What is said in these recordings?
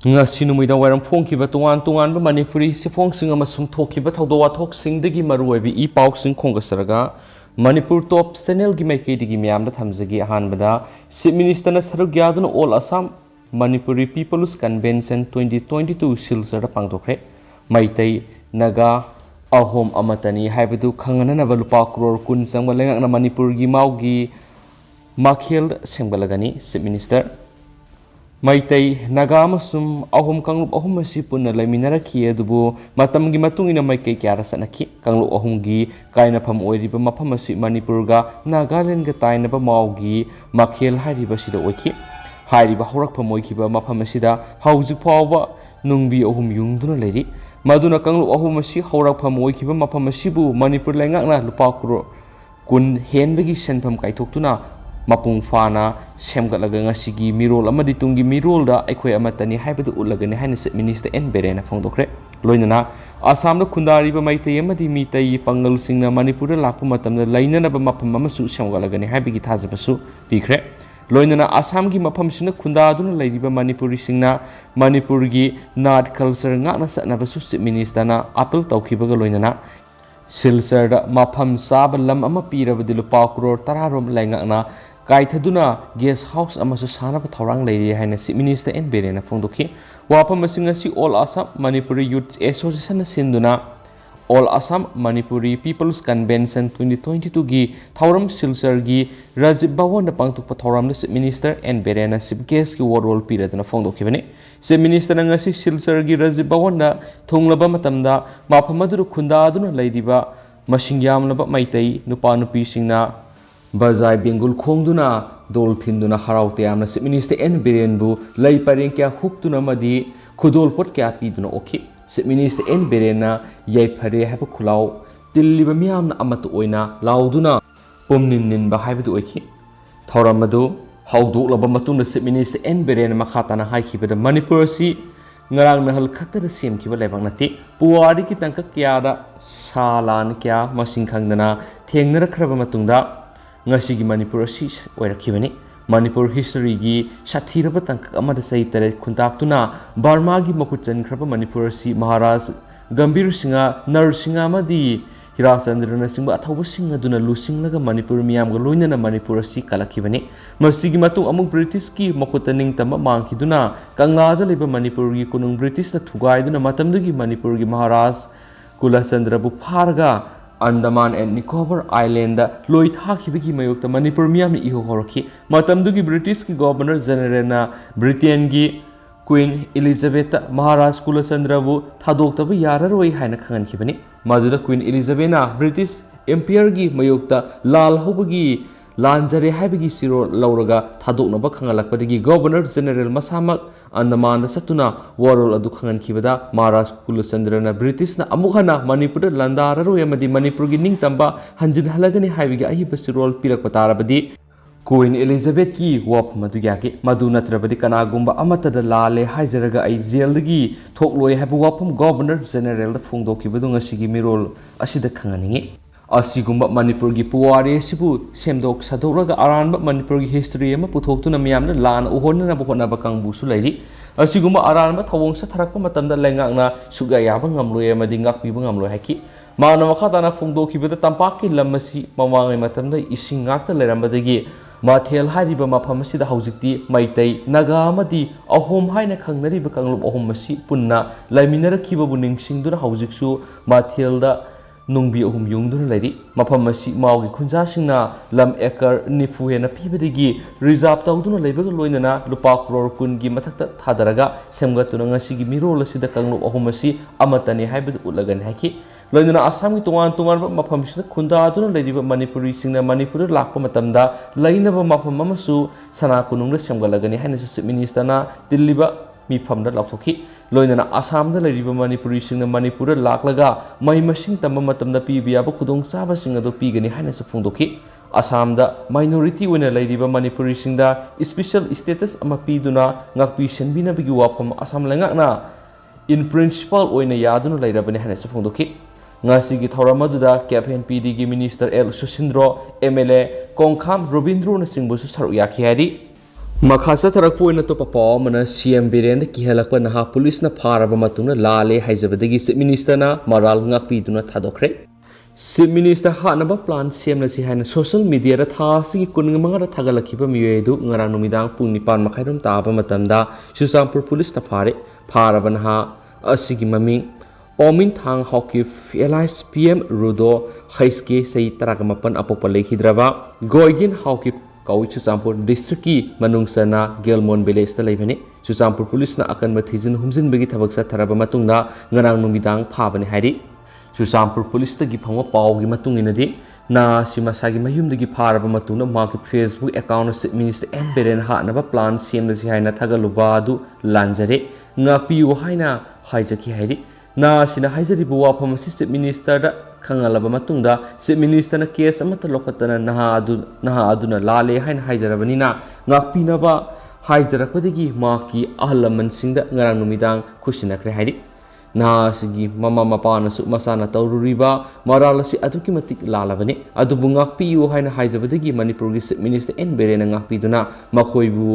ngasi numida waram phongkiba tongan manipuri sifongsinga masung thokiba thawdo wathoksingdagi maruoibi I pausing khongasaraga Manipur top channel gi maikei miyamda thamjagi ahanbada Chief Minister na saruk yaduna All Assam Manipuri People's Convention 2022 silsara pangthokre maitai naga ahom amatani haibadu khangananaba lupa crore kun sangba lengakna Manipur gi maugi makhel semgalagani Chief Minister Maitai naga amasum ahom kanglup ahom masi punna laiminaraki adubu matamgi matungina maikai kyara sanaki kanglup ahomgi kaina pham oiriba mafam asi Manipur ga Nagaland ga tainaba maugi makhel hariba sida oiki hariba horak pham oikiba mafam asida haujuk phawba nungbi ahom yungduna leiri maduna kanglup ahom asi horak pham oikiba mafam asibu Manipur laingakna lupa crore kun henbagi senpham kaithoktuna mapung fana semgatlaga ngasigi mirol amadi tungi mirol da aikhoi amatani haibadu ulagani haina Chief Minister N Berena phongdokre loinana Assam da khundari ba maitai amadi mitai pangal singna Manipur da lakpa matamda lainana ba mapam amasu semgalagani haibigi thajabasu pikre loinana Assam gi mapam sina khundaduna lairiba Manipuri singna Manipur gi nat culture ngakna satnabasu Chief Minister na appeal tawkhibaga loinana Silsar da mapam sab lam ama pirabadi lupa crore 10 rom laingakna Kaithaduna guest house amasu sanaba thorang leiri haina Chief Minister N Berena phongdokhi wapam asingasi All Assam Manipuri Youth Association na sinduna All Assam Manipuri People's Convention 2022 gi thoram silsar gi Rajib Bhawan da pangtukpa thoram da Chief Minister N Berena chief guest ki role piraduna phongdokhi bane Chief Minister ngasi silsar gi Rajib Bhawan da thonglaba matamda maphamadu khunda aduna leiriba masing yamlaba maitai nupa nupi singna Bazai Bengal Khongduna Dol Thinduna Haraute amna Chief Minister N Berenbu Lai Pareng kya huktuna madi Khudol pot kya piduna oki Chief Minister N Berena Yai Phare haba khulau Tilliba miyamna amatu oina lauduna Pumnin nin ba haibadu oiki Thoramadu Haudolaba matungna Chief Minister N Berena makhatana haikibada Manipur si ngarang nahal khakta da semkiba laibang nati puwari ki tangka kya da salan kya masing khangdana thengnara khraba matungda ngasigi Manipur si oirakhibani Manipur history gi sathiraba tangkak amada sai tare khuntaktuna Burma gi makuchan khraba Manipur si Maharaj Gambir Singha Narsinga madi Hirachandra singba athoba singa duna lusinglaga Manipur miyam ga loinana Manipur si kalakhibani masigi matung amuk British ki makutaning tama mangkhiduna kangla da leba Manipur gi kunung British na thugaiduna matamdugi Manipur gi Maharaj Kulachandra bu pharga Andaman and Nicobar Island loi thakibagi mayokta Manipur miyam iho horaki matamdugi British ki Governor General na Britain gi Queen Elizabeth Maharaj Kulachandra bu thadoktaba yararoi haina khangankibani maduda Queen Elizabeth na British Empire gi mayokta lal hobagi lanjare haibagi siro lauraga thadoknaba khangalakpadagi Governor General masamak Andaman da satuna warol adu khangankibada Maharaj Kulachandra na British na amukhana Manipur landararo yamadi Manipur gi ningtamba hanjin halagani haibigi ahiba sirol pirakpa tarabadi Queen Elizabeth ki wap madugaki madu natrabadi kanagumba amata da lale haijaraga ai jail dagi thokloi habu wapum Governor General da phongdokibadu ngasigi mirol asida khanganingi asigumba Manipur gi puwari sibu semdok sadoraga aranba Manipur gi history ama puthoktuna miyamna lan uhonna bokona bakang busu lairi asigumba aranba thawong sa tharakpa matamda lengakna suga yaba ngamloi amadi ngakpi ngamloi haki mana makhatana phongdokibada tampaki lamasi mamangai matamda ising ngakta lerambadagi Mathel hariba mafam asida haujikti maitai naga amadi ahom haina khangnariba kanglup ahom masi punna laiminarakiba bu ningsingduna haujiksu Mathelda nungbi ahum yungduna lairi mafam asi maugi khunjasingna lam ekar nifu hena pibadigi reserve tawduna leibaga loinana lupa crore kun gi mathakta thadaraga semgatuna ngasigi mirol asida kanglup ahum asi amatani haibadu ulagan haki loinana Assam gi tongan mafam sida khundaduna leiriba Manipuri singna Manipur lakpa matamda lainaba mafam amasu sana kunungla semgalagani haina Chief Minister na tilliba mifamda laukthokhi loinana Assam da leiriba Manipuri singna Manipur laklaga mai masing tamba matamda pibiyaba khudong chaba singa do pigani haina su phongdokhi Assam da minority wena leiriba Manipuri singda special status ama piduna ngakpi senbina bigi wapam Assam langakna in principle oina yaduna leirabani haina su phongdokhi ngasigi thoramadda campaign PDG Minister L Susindro MLA Kongkham Robindro na singbu su saru yakhi hari ꯃꯈꯥ ꯆꯠꯊꯔꯛꯄ ꯑꯣꯏꯅ ꯑꯇꯣꯞꯄ ꯄꯥꯎ ꯑꯃꯅ CM ꯕꯤꯔꯦꯟꯗ ꯀꯤꯍꯜꯂꯛꯄ ꯅꯍꯥ ꯄꯨꯂꯤꯁꯅ ꯐꯥꯔꯕ ꯃꯇꯨꯡꯗ ꯂꯥꯜꯂꯦ ꯍꯥꯏꯖꯕꯗꯒꯤ ꯆꯤꯞ ꯃꯤꯅꯤꯁꯇꯔꯅ ꯃꯔꯥꯜ ꯉꯥꯛꯄꯤꯗꯨꯅ ꯊꯥꯗꯣꯛꯈ꯭ꯔꯦ꯫ ꯆꯤꯞ ꯃꯤꯅꯤꯁꯇꯔ ꯍꯥꯠꯅꯕ ꯄ꯭ꯂꯥꯟ ꯁꯦꯝꯂꯁꯤ ꯍꯥꯏꯅ ꯁꯣꯁꯤꯌꯦꯜ ꯃꯤꯗꯤꯌꯥꯗ ꯊꯥ ꯑꯁꯤꯒꯤ 15ꯗ ꯊꯥꯒꯠꯂꯛꯈꯤꯕ ꯃꯤꯑꯣꯏ ꯑꯗꯨ ꯉꯔꯥꯡ ꯅꯨꯃꯤꯗꯥꯡ ꯄꯨꯡ 9:30 ꯇꯥꯕ ꯃꯇꯝꯗ ꯆꯨꯔꯆꯥꯟꯄꯨꯔ ꯄꯨꯂꯤꯁꯅ ꯐꯥꯔꯦ꯫ ꯐꯥꯔꯕ ꯅꯍꯥ ꯑꯁꯤꯒꯤ ꯃꯃꯤꯡ ꯄꯥꯎꯃꯤꯟꯊꯥꯡ ꯍꯥꯎꯀꯤꯞ ꯑꯦꯂꯥꯏꯁ ꯄꯤ.ꯑꯦꯝ. ꯔꯨꯗꯣ ꯍꯩꯁꯀꯦ ꯆꯍꯤ 18 ꯑꯄꯣꯛꯄ ꯂꯩꯈꯤꯗ꯭ꯔꯕ ꯒꯣꯏꯒꯤꯟ ꯍꯥꯎꯀꯤꯞ ꯀꯧꯏ꯫ ꯆꯨꯔꯆꯥꯟꯄꯨꯔ ꯗꯤꯁꯇ꯭ꯔꯤꯛꯀꯤ ꯃꯅꯨꯡꯆꯟꯅ ꯒꯦꯜꯃꯣꯟ ꯚꯤꯂꯦꯖꯇ ꯂꯩꯕꯅꯤ꯫ ꯆꯨꯔꯆꯥꯟꯄꯨꯔ ꯄꯨꯂꯤꯁꯅ ꯑꯀꯟꯕ ꯊꯤꯖꯤꯟ ꯍꯨꯝꯖꯤꯟꯕꯒꯤ ꯊꯕꯛ ꯆꯠꯊꯔꯕ ꯃꯇꯨꯡꯗ ꯉꯔꯥꯡ ꯅꯨꯃꯤꯗꯥꯡ ꯐꯥꯕꯅꯤ ꯍꯥꯏꯔꯤ꯫ ꯆꯨꯔꯆꯥꯟꯄꯨꯔ ꯄꯨꯂꯤꯁꯇꯒꯤ ꯐꯪꯕ ꯄꯥꯎꯒꯤ ꯃꯇꯨꯡ ꯏꯟꯅꯗꯤ ꯅꯍꯥ ꯑꯁꯤ ꯃꯁꯥꯒꯤ ꯃꯌꯨꯝꯗꯒꯤ ꯐꯥꯔꯕ ꯃꯇꯨꯡꯗ ꯃꯍꯥꯛꯀꯤ Facebook account chief minister N Biren ꯍꯥꯠꯅꯕ ꯄ꯭ꯂꯥꯟ ꯁꯦꯝꯂꯁꯤ ꯍꯥꯏꯅ ꯊꯥꯒꯠꯂꯨꯕ ꯑꯗꯨ ꯂꯥꯟꯖꯔꯦ, ꯉꯥꯛꯄꯤꯌꯨ ꯍꯥꯏꯅ ꯍꯥꯏꯖꯈꯤ ꯍꯥꯏꯔꯤ꯫ ꯅꯍꯥ ꯑꯁꯤꯅ ꯍꯥꯏꯖꯔꯤꯕ ꯋꯥꯐꯝ ꯑꯁꯤ ꯆꯤꯞ ꯃꯤꯅꯤꯁꯇꯔꯗ ꯈꯪꯍꯜꯂꯕ ꯃꯇꯨꯡꯗ ꯆꯤꯞ ꯃꯤꯅꯤꯁꯇꯔꯅ ꯀꯦꯁ ꯑꯃꯠꯇ ꯂꯧꯈꯠꯇꯅ ꯅꯍꯥ ꯑꯗꯨꯅ ꯂꯥꯜꯂꯦ ꯍꯥꯏꯅ ꯍꯥꯏꯖꯔꯕꯅꯤꯅ ꯉꯥꯛꯄꯤꯅꯕ ꯍꯥꯏꯖꯔꯛꯄꯗꯒꯤ ꯃꯍꯥꯛꯀꯤ ꯑꯍꯜ ꯂꯃꯟꯁꯤꯡꯗ ꯉꯔꯥꯡ ꯅꯨꯃꯤꯗꯥꯡ ꯈꯨꯠꯁꯤꯟꯅꯈ꯭ꯔꯦ ꯍꯥꯏꯔꯤ꯫ ꯅꯍꯥ ꯑꯁꯤꯒꯤ ꯃꯃꯥ ꯃꯄꯥꯅꯁꯨ ꯃꯆꯥꯅ ꯇꯧꯔꯨꯔꯤꯕ ꯃꯔꯥꯜ ꯑꯁꯤ ꯑꯗꯨꯛꯀꯤ ꯃꯇꯤꯛ ꯂꯥꯜꯂꯕꯅꯤ, ꯑꯗꯨꯕꯨ ꯉꯥꯛꯄꯤꯌꯨ ꯍꯥꯏꯅ ꯍꯥꯏꯖꯕꯗꯒꯤ ꯃꯅꯤꯄꯨꯔꯒꯤ ꯆꯤꯞ ꯃꯤꯅꯤꯁꯇꯔ ꯑꯦꯟ ꯕꯤꯔꯦꯟꯅ ꯉꯥꯛꯄꯤꯗꯨꯅ ꯃꯈꯣꯏꯕꯨ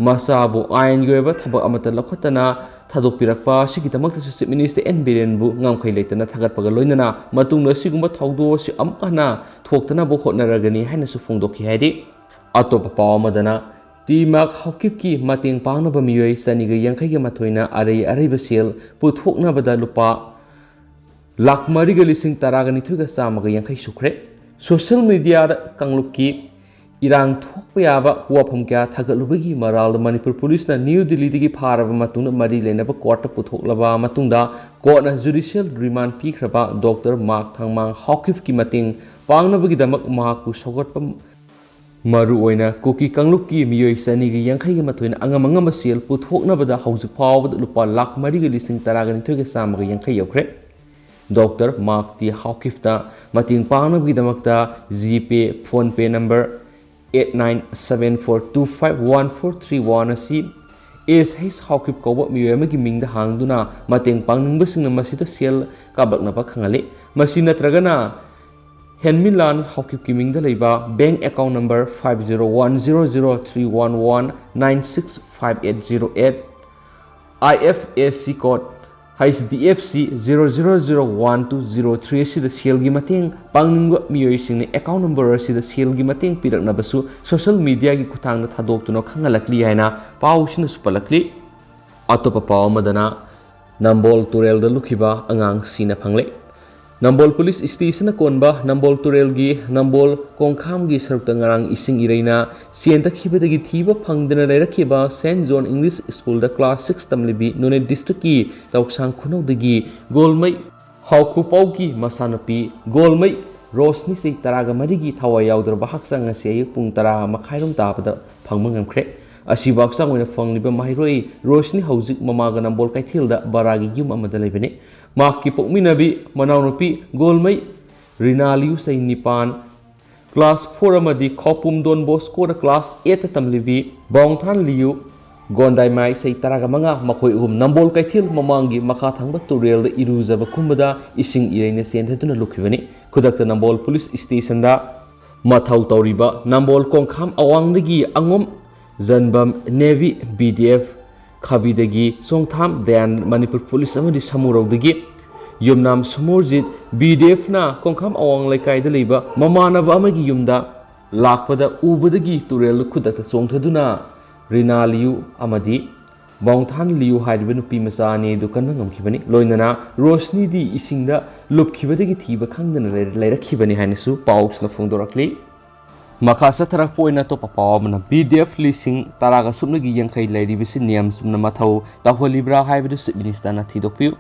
ꯃꯆꯥꯕꯨ ꯑꯥꯏꯟꯒꯤ ꯑꯣꯏꯕ ꯊꯕꯛ ꯑꯃꯠꯇ ꯂꯧꯈꯠꯇꯅ ꯊꯥꯗꯣꯛꯄꯤꯔꯛꯄ ꯑꯁꯤꯒꯤꯗꯃꯛꯇꯁꯨ ꯆꯤꯞ ꯃꯤꯅꯤꯁꯇꯔ ꯑꯦꯟ ꯕꯤꯔꯦꯟꯕꯨ ꯉꯝꯈꯩ ꯂꯩꯇꯅ ꯊꯥꯒꯠꯄꯒ ꯂꯣꯏꯅꯅ ꯃꯇꯨꯡꯗ ꯑꯁꯤꯒꯨꯝꯕ ꯊꯧꯗꯣꯛ ꯑꯁꯤ ꯑꯃꯨꯛ ꯍꯟꯅ ꯊꯣꯛꯇꯅꯕ ꯍꯣꯠꯅꯔꯒꯅꯤ ꯍꯥꯏꯅꯁꯨ ꯐꯣꯡꯗꯣꯛꯈꯤ ꯍꯥꯏꯔꯤ꯫ ꯑꯇꯣꯞꯄ ꯄꯥꯎ ꯑꯃꯗꯅ ꯇꯤꯃꯥꯛ ꯍꯥꯎꯀꯤꯞꯀꯤ ꯃꯇꯦꯡ ꯄꯥꯡꯅꯕ ꯃꯤꯑꯣꯏ 282ꯅ ꯑꯔꯩꯕ ꯁꯦꯜ ꯄꯨꯊꯣꯛꯅꯕꯗ ꯂꯨꯄꯥ 3,10,102,950 ꯁꯨꯈ꯭ꯔꯦ꯫ ꯁꯣꯁꯤꯌꯦꯜ ꯃꯤꯗꯤꯌꯥꯗ ꯀꯥꯡꯂꯨꯞꯀꯤ ꯏꯔꯥꯡ ꯊꯣꯛꯄ ꯌꯥꯕ ꯋꯥꯐꯝ ꯀꯌꯥ ꯊꯥꯒꯠꯂꯨꯕꯒꯤ ꯃꯔꯥꯜꯗ ꯃꯅꯤꯄꯨꯔ ꯄꯨꯂꯤꯁꯅ ꯅ꯭ꯌꯨ ꯗꯤꯜꯂꯤꯗꯒꯤ ꯐꯥꯔꯕ ꯃꯇꯨꯡꯗ ꯃꯔꯤ ꯂꯩꯅꯕ ꯀꯣꯔꯠꯇ ꯄꯨꯊꯣꯛꯂꯕ ꯃꯇꯨꯡꯗ ꯀꯣꯔꯠꯅ ꯖꯨꯗꯤꯁꯤꯌꯦꯜ ꯔꯤꯃꯥꯟ ꯄꯤꯈ꯭ꯔꯕ ꯗꯣꯛꯇꯔ ꯃꯥꯛꯊꯪ ꯍꯥꯎꯀꯤꯞꯀꯤ ꯃꯇꯦꯡ ꯄꯥꯡꯅꯕꯒꯤꯗꯃꯛ ꯃꯍꯥꯛꯄꯨ ꯁꯧꯒꯠꯄ ꯃꯔꯨꯑꯣꯏꯅ ꯀꯨꯀꯤ ꯀꯥꯡꯂꯨꯞꯀꯤ ꯃꯤꯑꯣꯏ 282ꯅ ꯑꯉꯝ ꯁꯦꯜ ꯄꯨꯊꯣꯛꯅꯕꯗ ꯍꯧꯖꯤꯛ ꯐꯥꯎꯕꯗ ꯂꯨꯄꯥ 4,10,102,950 ꯌꯧꯈ꯭ꯔꯦ꯫ ꯗꯣꯛꯇꯔ ꯃꯥꯛꯇꯤ ꯍꯥꯎꯀꯤꯞꯇ ꯃꯇꯦꯡ ꯄꯥꯡꯅꯕꯒꯤꯗꯃꯛꯇ ꯖꯤꯄꯦ, ꯐꯣꯟꯄꯦ ꯅꯝꯕꯔ 8974251431 ꯑꯁꯤ ꯑꯦꯁ ꯍꯥꯎꯀꯤꯞ ꯀꯧꯕ ꯃꯤꯑꯣꯏ ꯑꯃꯒꯤ ꯃꯤꯡꯗ ꯍꯥꯡꯗꯨꯅ ꯃꯇꯦꯡ ꯄꯥꯡꯅꯤꯡꯕꯁꯤꯡꯅ ꯃꯁꯤꯗ ꯁꯦꯜ ꯀꯥꯞꯂꯛꯅꯕ ꯈꯪꯍꯜꯂꯤ꯫ ꯃꯁꯤ ꯅꯠꯇ꯭ꯔꯒꯅ ꯍꯦꯟꯃꯤꯟꯂꯥꯟ ꯍꯥꯎꯀꯤꯞꯀꯤ ꯃꯤꯡꯗ ꯂꯩꯕ bank account number 50100311965808, IFSC code HDFC 0001203 ꯑꯁꯤꯗ ꯁꯦꯜꯒꯤ ꯃꯇꯦꯡ ꯄꯥꯡꯅꯤꯡꯕ ꯃꯤꯑꯣꯏꯁꯤꯡꯅ ꯑꯦꯀꯥꯎꯟ ꯅꯝꯕꯔ ꯑꯁꯤꯗ ꯁꯦꯜꯒꯤ ꯃꯇꯦꯡ ꯄꯤꯔꯛꯅꯕꯁꯨ ꯁꯣꯁꯤꯌꯦꯜ ꯃꯤꯗꯤꯌꯥꯒꯤ ꯈꯨꯠꯊꯥꯡꯗ ꯊꯥꯗꯣꯛꯇꯨꯅ ꯈꯪꯍꯜꯂꯛꯂꯤ ꯍꯥꯏꯅ ꯄꯥꯎꯁꯤꯅꯁꯨ ꯄꯜꯂꯛꯂꯤ꯫ ꯑꯇꯣꯞꯄ ꯄꯥꯎ ꯑꯃꯗꯅ ꯅꯝꯕꯣꯜ ꯇꯨꯔꯦꯜꯗ ꯂꯨꯞꯈꯤꯕ ꯑꯉꯥꯡ ꯁꯤꯅ ꯐꯪꯂꯦ꯫ ꯅꯝꯕꯣꯜ ꯄꯨꯂꯤꯁ ꯁ꯭ꯇꯦꯁꯟꯅ ꯀꯣꯟꯕ ꯅꯝꯕꯣꯜ ꯇꯨꯔꯦꯜꯒꯤ ꯅꯝꯕꯣꯜ ꯀꯣꯡꯈꯥꯝꯒꯤ ꯁꯔꯨꯛꯇ ꯉꯔꯥꯡ ꯏꯁꯤꯡ ꯏꯔꯩꯅ ꯆꯦꯟꯊꯈꯤꯕꯗꯒꯤ ꯊꯤꯕ ꯐꯪꯗꯅ ꯂꯩꯔꯛꯈꯤꯕ ꯁꯦꯟꯠ ꯖꯣꯟ ꯏꯪꯂꯤꯁ ꯁ꯭ꯀꯨꯜꯗ ꯀ꯭ꯂꯥꯁ 6 ꯇꯝꯂꯤꯕꯤ ꯅꯣꯅꯦ ꯗꯤꯁꯇ꯭ꯔꯤꯛꯀꯤ ꯇꯧꯁꯥꯡ ꯈꯨꯅꯧꯗꯒꯤ ꯒꯣꯜꯃꯩ ꯍꯥꯎꯈꯨꯄꯥꯎꯒꯤ ꯃꯆꯥꯅꯨꯄꯤ ꯒꯣꯜꯃꯩ ꯔꯣꯁꯅꯤ ꯆꯍꯤ 13ꯒꯤ ꯊꯋꯥꯏ ꯌꯥꯎꯗ꯭ꯔꯕ ꯍꯛꯆꯥꯡ ꯉꯁꯤ ꯑꯌꯨꯛ ꯄꯨꯡ 10:30 ꯇꯥꯕꯗ ꯐꯪꯕ ꯉꯝꯈ꯭ꯔꯦ꯫ ꯑꯁꯤꯕ ꯍꯛꯆꯥꯡ ꯑꯣꯏꯅ ꯐꯪꯂꯤꯕ ꯃꯍꯩꯔꯣꯏ ꯔꯣꯁꯅꯤ ꯍꯧꯖꯤꯛ ꯃꯃꯥꯒ ꯅꯝꯕꯣꯜ ꯀꯩꯊꯦꯜꯗ ꯕꯔꯥꯒꯤ ꯌꯨꯝ ꯑꯃꯗ ꯂꯩꯕꯅꯤ꯫ ꯃꯍꯥꯛꯀꯤ ꯄꯣꯛꯃꯤꯟꯅꯕꯤ ꯃꯅꯥꯎꯅꯨꯄꯤ ꯒꯣꯜꯃꯩ ꯔꯤꯅꯥꯂꯤꯌꯨ ꯆꯍꯤ 9, ꯀ꯭ꯂꯥꯁ 4 ꯑꯃꯗꯤ ꯈꯧꯄꯨꯝ ꯗꯣꯟ ꯕꯣꯁꯀꯣꯗ ꯀ꯭ꯂꯥꯁ 8ꯇ ꯇꯝꯂꯤꯕꯤ ꯕꯥꯎꯊꯥꯟ ꯂꯤꯌꯨ ꯒꯣꯟꯗꯥꯏꯃꯥꯏ ꯆꯍꯤ 15, ꯃꯈꯣꯏ ꯑꯍꯨꯝ ꯅꯝꯕꯣꯜ ꯀꯩꯊꯦꯜ ꯃꯃꯥꯡꯒꯤ ꯃꯈꯥ ꯊꯪꯕ ꯇꯨꯔꯦꯜꯗ ꯏꯔꯨꯖꯕ ꯀꯨꯝꯕꯗ ꯏꯁꯤꯡ ꯏꯔꯩꯅ ꯆꯦꯟꯊꯗꯨꯅ ꯂꯨꯞꯈꯤꯕꯅꯤ꯫ ꯈꯨꯗꯛꯇ ꯅꯝꯕꯣꯜ ꯄꯨꯂꯤꯁ ꯁ꯭ꯇꯦꯁꯟꯗ ꯃꯊꯧ ꯇꯧꯔꯤꯕ ꯅꯝꯕꯣꯜ ꯀꯣꯡꯈꯥꯝ ꯑꯋꯥꯡꯗꯒꯤ ꯑꯉꯣꯝ ꯖꯟꯕꯝ ꯅꯦꯚꯤ, BDF ꯈꯥꯕꯤꯗꯒꯤ ꯆꯣꯡꯊꯥꯝ ꯗꯌꯥꯅꯟ ꯃꯅꯤꯄꯨꯔ ꯄꯨꯂꯤꯁ ꯑꯃꯗꯤ ꯁꯃꯨꯔꯧꯗꯒꯤ ꯌꯨꯝꯅꯥꯝ ꯁꯨꯃꯣꯔꯖꯤꯠ BDFꯅ ꯀꯣꯡꯈꯥꯝ ꯑꯋꯥꯡ ꯂꯩꯀꯥꯏꯗ ꯂꯩꯕ ꯃꯃꯥꯟꯅꯕ ꯑꯃꯒꯤ ꯌꯨꯝꯗ ꯂꯥꯛꯄꯗ ꯎꯕꯗꯒꯤ ꯇꯨꯔꯦꯜꯗ ꯈꯨꯗꯛꯇ ꯆꯣꯡꯊꯗꯨꯅ ꯔꯤꯅꯥꯂꯤꯌꯨ ꯑꯃꯗꯤ ꯕꯥꯎꯊꯥꯟ ꯂꯤꯌꯨ ꯍꯥꯏꯔꯤꯕ ꯅꯨꯄꯤ ꯃꯆꯥ ꯑꯅꯤ ꯑꯗꯨ ꯀꯟꯕ ꯉꯝꯈꯤꯕꯅꯤ꯫ ꯂꯣꯏꯅꯅ ꯔꯣꯁꯅꯤꯗꯤ ꯏꯁꯤꯡꯗ ꯂꯨꯞꯈꯤꯕꯗꯒꯤ ꯊꯤꯕ ꯈꯪꯗꯅ ꯂꯩꯔꯛꯈꯤꯕꯅꯤ ꯍꯥꯏꯅꯁꯨ ꯄꯥꯎꯁꯤꯅ ꯐꯣꯡꯗꯣꯔꯛꯂꯤ꯫ ꯃꯈꯥ ꯆꯠꯊꯔꯛꯄ ꯑꯣꯏꯅ ꯑꯇꯣꯞꯄ ꯄꯥꯎ ꯑꯃꯅ BDF 10,000 ꯂꯩꯔꯤꯕꯁꯤ ꯅꯤꯌꯝ ꯆꯨꯝꯅ ꯃꯊꯧ ꯇꯧꯍꯜꯂꯤꯕ꯭ꯔꯥ ꯍꯥꯏꯕꯗꯨ ꯆꯤꯞ ꯃꯤꯅꯤꯁꯇꯔꯅ ꯊꯤꯗꯣꯛꯄꯤꯌꯨ꯫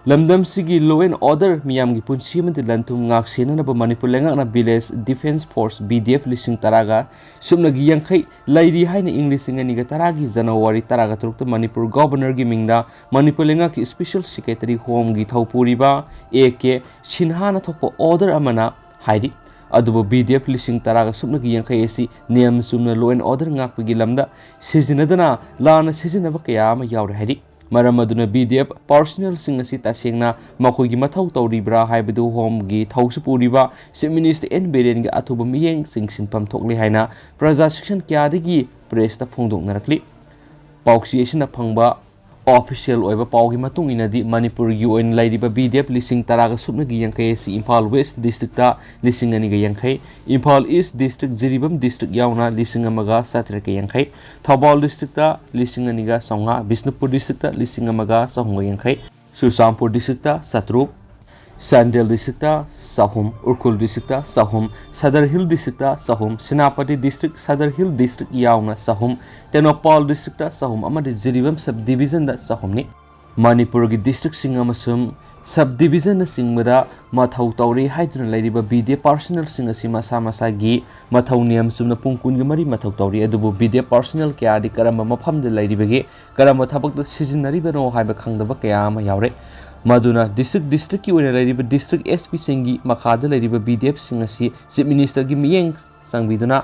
ꯂꯝꯗꯝꯁꯤꯒꯤ ꯂꯣ ꯑꯦꯟ ꯑꯣꯔꯗꯔ, ꯃꯤꯌꯥꯝꯒꯤ ꯄꯨꯟꯁꯤ ꯑꯃꯗꯤ ꯂꯟ-ꯊꯨꯝ ꯉꯥꯛ-ꯁꯦꯟꯅꯅꯕ ꯃꯅꯤꯄꯨꯔ ꯂꯩꯉꯥꯛꯅ ꯚꯤꯂꯦꯖ ꯗꯤꯐꯦꯟꯁ ꯐꯣꯔꯁ BDF 10,000 ꯂꯩꯔꯤ ꯍꯥꯏꯅ ꯏꯪ 2010ꯒꯤ ꯖꯅꯨꯋꯥꯔꯤ 13ꯇ ꯃꯅꯤꯄꯨꯔ ꯒꯚꯔꯅꯔꯒꯤ ꯃꯤꯡꯗ ꯃꯅꯤꯄꯨꯔ ꯂꯩꯉꯥꯛꯀꯤ ꯁ꯭ꯄꯦꯁꯤꯌꯦꯜ ꯁꯦꯀ꯭ꯔꯦꯇꯔꯤ ꯍꯣꯝꯒꯤ ꯊꯧꯄꯨꯔꯤꯕ A.K. ꯁꯤꯟꯍꯥꯅ ꯊꯣꯛꯄ ꯑꯣꯔꯗꯔ ꯑꯃꯅ ꯍꯥꯏꯔꯤ꯫ ꯑꯗꯨꯕꯨ BDF 10,000 ꯑꯁꯤ ꯅꯤꯌꯝ ꯆꯨꯝꯅ ꯂꯣ ꯑꯦꯟ ꯑꯣꯔꯗꯔ ꯉꯥꯛꯄꯒꯤ ꯂꯝꯗ ꯁꯤꯖꯤꯟꯅꯗꯅ ꯂꯥꯟꯅ ꯁꯤꯖꯤꯟꯅꯕ ꯀꯌꯥ ꯑꯃ ꯌꯥꯎꯔꯦ ꯍꯥꯏꯔꯤ꯫ Maram aduna BDF personnel sing asi tasengna makhoigi mathau tawribra haibadu homgi thausu puriba Chief Minister N Biren gi athuba miyeng sing sinpam thokli haina praja section kyadagi press ta phongdoknarakli pauksi asina phangba official oiba paugi matung inadi Manipur gi oin lairiba BDF lising taraga supna gi yangkai si Imphal West district ta lising ani ga yangkai Imphal East district Jiribam district yauna lising amaga satra ke yangkai Thabal district ta lising ani ga songa Bisnupur district ta lising amaga sahunga yangkai Susampur district ta satruk Sandel district ta sahum Urkul district ta sahum Sadar Hill district ta sahum Senapati district Sadar Hill district yauna sahum Tenopal district ta sahum amadi Jiribam subdivision da sahum ni Manipur gi district sing amasum subdivision na singbada mathau tawri haiduna lairiba BDF personnel sing asi masa masa gi mathau niam sumna pungkun gi mari mathau tawri adubu BDF personnel kya di karamba mafam de lairiba gi karamba thabak da sijinari bano haiba khangdaba kya ma yaure Maduna district ki oina lairiba district SP singi makhada lairiba BDF sing asi Chief Minister gi miyeng sangbiduna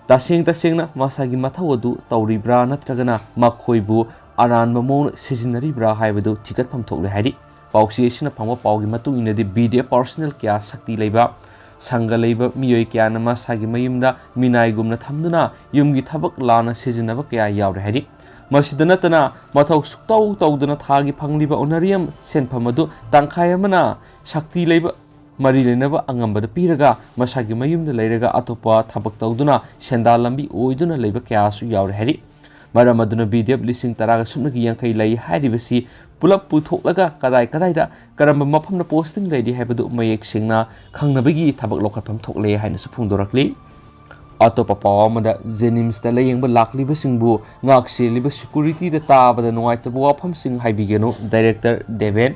tasengna masagi mathau adu tawribra natragana makhoibu aranba mo sijinaribra haibadu tikat phamthokle haidi pauksi asina phangwa paugi matung inadi BDF personnel kya sakti leiba sanga leiba miyoi kya na masagi mayumda minai gumna thamduna yumgi thabak lana sijinaba kya yawre haidi masidana tana mathau suktau tawduna thagi phangliba onariam senphamadu tangkhai amana sakti leiba mari lenaba angambada piraga masagi mayumda leiraga atopa thabak tawduna senda lambi oiduna leiba kya su yawre haidi maram aduna BDF lising taraga sumnagi yangkai lai haidibasi pulap puthok kadai da karamba mafamna posting laidi haibadu mayek singna khangnabagi thabak lokapham thokle haina su phungdorakli atopa pawamada Jenims ta layengba lakliba singbu ngakse liba security da tabada nungaitaba wafam sing haibigeno Director Deven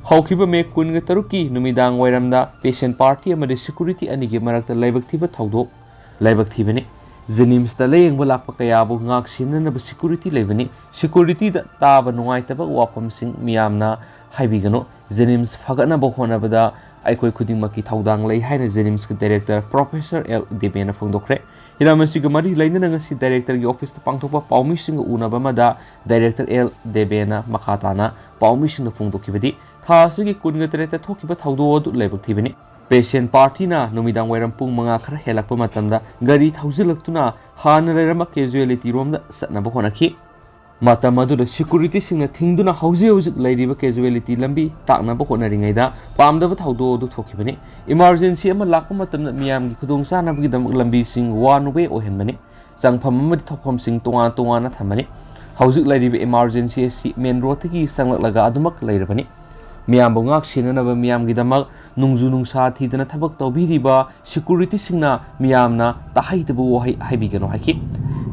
Haokip me kunga taruki numidang wairamda patient party amade security anigi marakta laibak thiba thawdok laibak thibani Jenims ta layengba lakpa kayabu ngaksinanaba security laibani security da taba nungaitaba wafam sing miyamna haibigeno Jenims fagatnaba honabada aikoi khudingmaki thaudang lei haina Jenims ki Director Professor L Debena phongdokre hiramasi gamari lainana ngasi Director gi office ta pangthokpa paumi sing unaba mada Director L Debena makhatana paumi sing phongdokibadi thasigi kunga tereta thokiba thaudo adu laibak thibani patient party na numidang wairam pung manga khara helakpa matamda gari thaujilaktuna hana lerama casualty romda satnaba honakhi matam adula security singna thingduna hauji lairiba casualty lambi taknaba honaringaida pamdaba thaudo du thokibani emergency ama lakpa matamna miyam gi khudong sanabagi damak lambi sing one way ohenbani changpham amadi thokpham sing tonga na thamani hauji lairiba emergency si main road gi sanglaklaga adumak lairabani miyam bongak sinanaba miyam gi damak nungju nungsa thidana thabak tawbiriba security singna miyamna tahaitabu wahai haibigano haki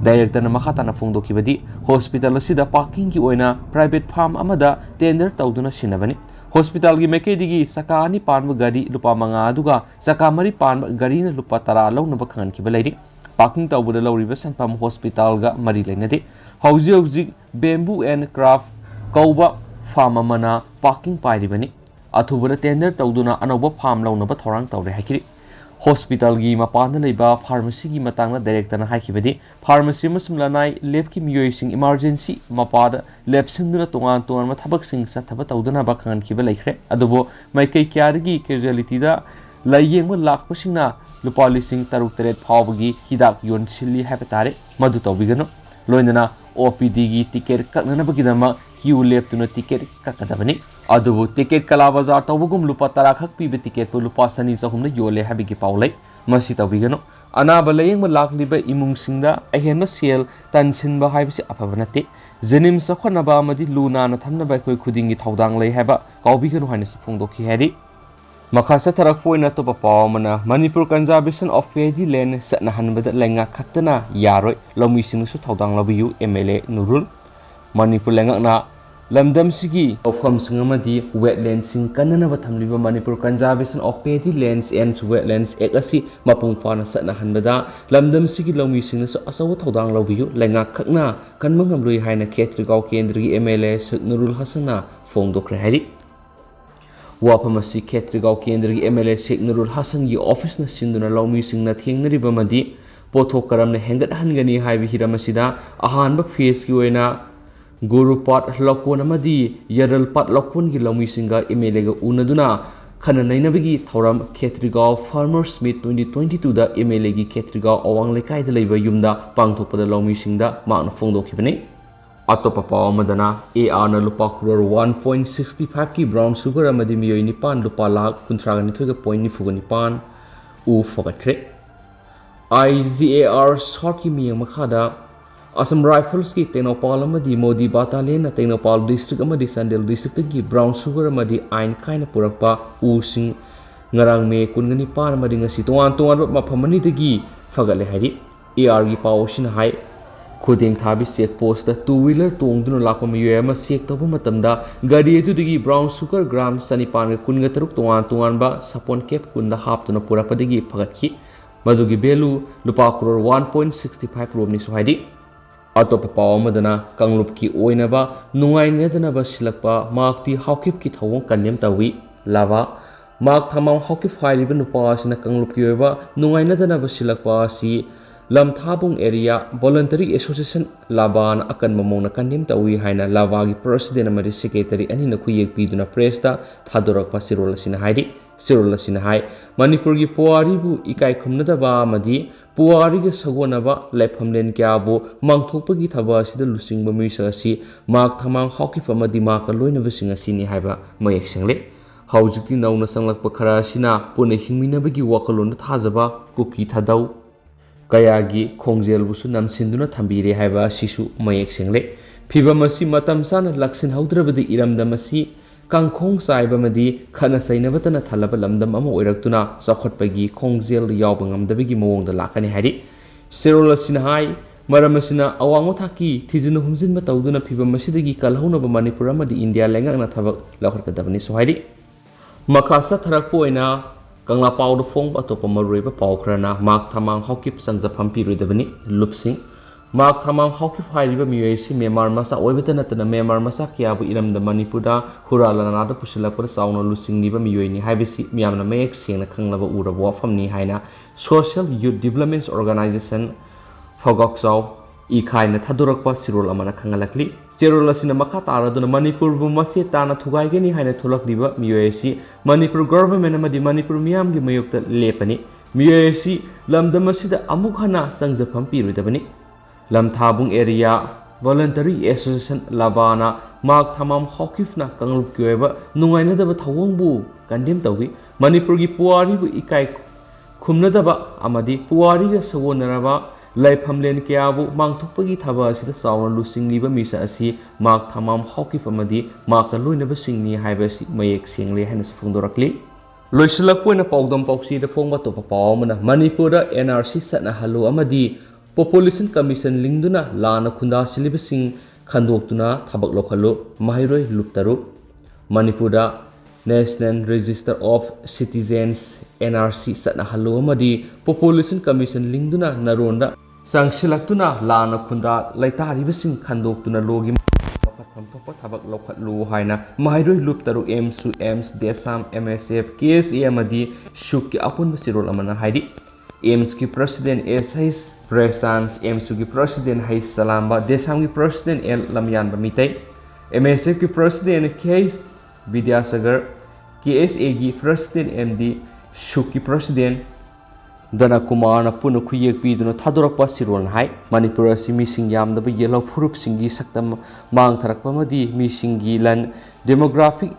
Director na makhatana phongdokibadi hospital asida parking ki oina private farm amada tender tawduna sinabani hospital gi mekedi saka ani panba gari lupa manga aduga saka mari panba gari na lupa tara lawnaba khangan kibalairi parking tawbuda lawriba sanpam hospital ga mari lainade hauji bamboo and craft kauba farm amana parking pairibani athubana tender tawduna anoba farm lawnaba thorang tawre hakiri hospital gi mapana leiba pharmacy gi matangna director na haikibadi pharmacy masum lanai lab ki miyoi sing emergency mapada lab singduna tongan ma thabak sing sa thaba tawduna ba khan kiba laikhre adubo maikai kyargi casualty da layeng ma lakpa singna lupa lising taruk teret phawgi hidak yon silli hapatare madu tawbigano loindana OPD gi ticket kaknana bagidama queue lab tuna ticket kakadabani adubu ticket kala bazar tawbugum lupa tara khak pibe ticket pu lupa sani sahumna yole habigi paulai masi tawbigano anaba layeng ma lakliba imung singda ahenna sel tansinba haibisi apabanate Jenims sakhonaba amadi luna na thamnaba koi khudingi thaudang lei haba kaubigano haina phongdokhi hari makhasa tarak poina to pawmana Manipur Conservation of Paddy Land satna hanbada lenga khaktana yaroi lomi singsu thaudang labiyu MLA Nurul Manipur lengakna lamdam sigi ofam singamadi wetlands sing kanana bathamliba Manipur Conservation of Paddy Lands and Wetlands Act asi mapung fana satna hanbada lamdam sigi lomi singsu asaw thaudang labiyu lenga khakna kanmangam rui haina Khetrigau Kendri MLA Nurul Hasana phongdokre hari wapamasi Khetrigau Kendri MLA Nurul Hasan gi office na sinduna lomi singna thengnariba madi puthok karamna hengat hangani haibi hiramasida ahanba phase ki oina Gurupat Lokon Amadi, Yaral Pat Lokon Gilami Singa, Emelega Unaduna, Kana Nainabigi, Thoram, Ketrigal, Farmer Smith 2022, the Emelegi Ketrigal, Awang Lekai, the Labor Yumda, Pangtopa the Lomi Singa, Mount Fondo Kibane. Atopapa Madana, AR na Lupa4 1.65 ki brown sugar amadi Miyoi nipan lupa lak kuntraga nithoga point nifuga nipan u fogatre. IZAR short ki miyang makada Assam Rifles ki Tenopal amadi Modi Battalion na Tenopal district amadi Sandel district ki brown sugar amadi ain kaina purakpa u sing ngarang me kunga nipan amadi ngasi tuan maphamani dagi fagale hari AR ki pawsin hai Kuding Tabi Sek Post the 2-wheeler Tongdun Lakomiyama Sek Topumatamda, Gadi to the brown sugar gram Sanipan Kungatruk Tuanba, Sapon Cape Kunda Haptuna Purapadigi Pagaki, Madugi Belu, Lupa4 1.65 Romni Suhadi. Atopapa Madana, Kanglupki Oinaba, Nungai Nedanaba Silakpa, Mark the Haokip Kitawon Kanyam Tawi, Lava, Mark Tamam Haokip Hiliban Upas in a Kanglupkiova, Nungai Nedanaba Silakpa si. Lam Thabung area voluntary association laban akan mamona kandim tawi haina lavagi president amari secretary anina khuyek piduna press da thadorak pasirol sina haidi sirol sina hai manipur gi puari bu ikai khumnada ba amadi puari ge sagona ba lephamlen kya bu mangthokpa gi thaba sida lusing ba mi sa si mak thamang Haokip amadi mak loina basinga sini haiba mayek sengle haujiki nauna sanglakpa khara sina pune hingmina bagi wakalon thajaba kuki thadau Kayagi Kongjel Busu Nam Sinduna Tambiri Haiba Sisu Mayek Sengle, Pibamasi Matam San Laksin Haudrabadi Iram Damasi, Kangkong Saibamadi, Kana Sainavatana Talabalamdam Amo Iraktuna, Sakot Pagi, Kongjel Yabangam Dabigi Mong the Lakani Hadi, Serola Sinahai, Maramasina Awamotaki, Tizin Humzin Matauduna Pibamasi Kalhona Manipurama di India Lenga Tavak Lakorka Davani Sohadi, Makasa Tarapoina. Kangla pau do fong ba to pamaroi ba pau krana Mark Thamang Haokip sangjapam pi roidabani lupsing Mark Thamang Haokip hairiba miyoi si Myanmar masa oibata natana Myanmar masa kya bu iram da Manipurda huralana da pusilapur sauna lusing ni ba miyoi ni haibisi miyamna mayek sengna khanglaba uraba wafam ni haina Social Youth Development Organization Fogoksaw ikai na thadorakpa sirol amana khangalakli Sirol asina makha taraduna Manipur bu masi tana thugaigeni haina thulakliba miyoi si Manipur government amadi Manipur miyam gi mayokta lepani miyoi si lamdam asida amuk hana sangjapam piruidabani lamthabung area voluntary association labana Mark Thamam Haokip na kanglup kyoeba nungaina daba thawong bu kandem tawi Manipur gi puari bu ikai khumnadaba amadi puari ga sawonaraba Laifhamlen Kiabu, Mangtopagi Taba, the Sound Lusing Liba Misa asi, Mark Thamam Haokip amadi, Mark the Luinaba Singni, Hibes, Mayek Singly, Hennes Fundorakli. Loisilapuna Pogdom Poxi, the Fonga Topapamana, Manipura, NRC Satna Halu Amadi, Population Commission Lingduna, Lana Kunda Silibasing, Kandoktuna, Tabak Lokalo, Mahiroi Luptaru, Manipura, National Register of Citizens NRC Satna Halu Amadi, Population Commission Lingduna, Naronda, Sangsilaktuna, Lana Kunda, Laitari Basing Kandoktuna Logi. Tabak Lokat Lu Haina, Mahiroi Luptaru Emsu Ems, Desam, MSF, KSA Amadi, Shuki Apun Basirol Amana Haidi, Emski President S. Presans, Emsuki President Hais Salamba, Desamgi President El Lamyan Bamite, MSF President Case Vidyasagar, KSA President MD, Shuki President Dana Kumar na puno kuyek piduna thadorakpa sirol hai Manipur asi mising yamdaba yellow furup singi saktam mang tharakpa madi misingi lan demographic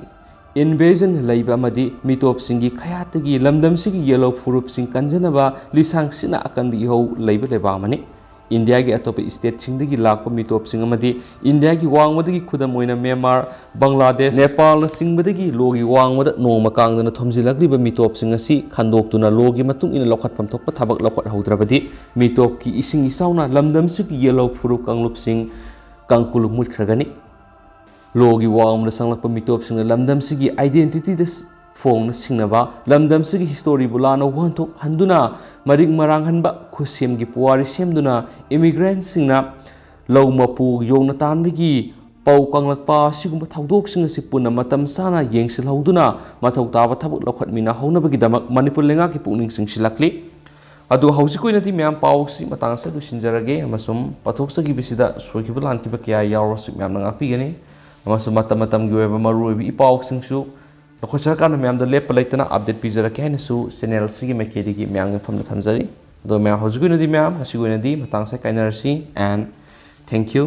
invasion laiba madi mitop singi khayatagi lamdam sigi yellow furup sing kanjanaba lisang sina akan bi ho laiba leba mani India gi atop state singdagi lakpa mitop sing amadi India gi wangmadagi khudam oina Myanmar Bangladesh Nepal na singbadagi logi wangmada nongma kangdana thomjilakliba mitop sing asi khandoktuna logi matung ina lokhatpam thokpa thabak lokhat haudrabadi mitop ki ising isauna lamdam sigi yellow furup kanglup sing kangkulu mutkragani logi wangmada sanglakpa mitop sing lamdam sigi identity des Fong Singnaba, Lamdam Sigi History Bulano Wantok Handuna, Maring Maranghanba, Kusim Gipuari Semduna, Immigrant Singna, Low Mapu, Yonatan Migi, Pau Kanglakpa, Sigum Tadok Singasipuna, Matam Sana, Yangsil Hauduna, Matau Taba Tabuk Lokat Mina, Honabagi Damak, Manipur Lengaki Puning Sing Silakli, ꯑꯗꯨ ꯍꯧꯖꯤꯛ ꯑꯣꯏꯅꯗꯤ ꯃꯌꯥꯝ ꯄꯥꯎꯁꯤ ꯃꯇꯥꯡ ꯑꯁꯤꯗ ꯂꯣꯏꯁꯤꯟꯖꯔꯒꯦ ꯑꯃꯁꯨꯡ ꯄꯥꯊꯣꯛꯆꯈꯤꯕꯁꯤꯗ ꯁꯣꯏꯈꯤꯕ ꯂꯥꯟꯈꯤꯕ ꯀꯌꯥ ꯌꯥꯎꯔꯁꯨ ꯃꯌꯥꯝꯅ ꯉꯥꯛꯄꯤꯒꯅꯤ ꯑꯃꯁꯨꯡ ꯃꯇꯝ ꯃꯇꯝꯒꯤ ꯑꯣꯏꯕ ꯃꯔꯨꯑꯣꯏꯕ ꯏꯄꯥꯎꯁꯤꯡꯁꯨ ꯂꯧꯈꯠꯆꯔꯀꯥꯟꯗ ꯃꯌꯥꯝꯗ ꯂꯦꯞꯄ ꯂꯩꯇꯅ ꯑꯞꯗꯦꯠ ꯄꯤꯖꯔꯛꯀꯦ ꯍꯥꯏꯅꯁꯨ ꯆꯦꯅꯦꯜ ꯑꯁꯤꯒꯤ ꯃꯥꯏꯀꯩꯗꯒꯤ ꯃꯌꯥꯝꯒꯤ ꯃꯐꯝꯗ ꯊꯝꯖꯔꯤ ꯑꯗꯣ ꯃꯌꯥꯝ ꯍꯧꯖꯤꯛ ꯑꯣꯏꯅꯗꯤ ꯃꯌꯥꯝ ꯉꯁꯤꯒꯤ ꯑꯣꯏꯅꯗꯤ ꯃꯇꯥꯡ ꯑꯁꯤꯗ ꯀꯥꯏꯅꯔꯁꯤ ꯑꯦꯟ ꯊꯦꯡꯛ ꯌꯨ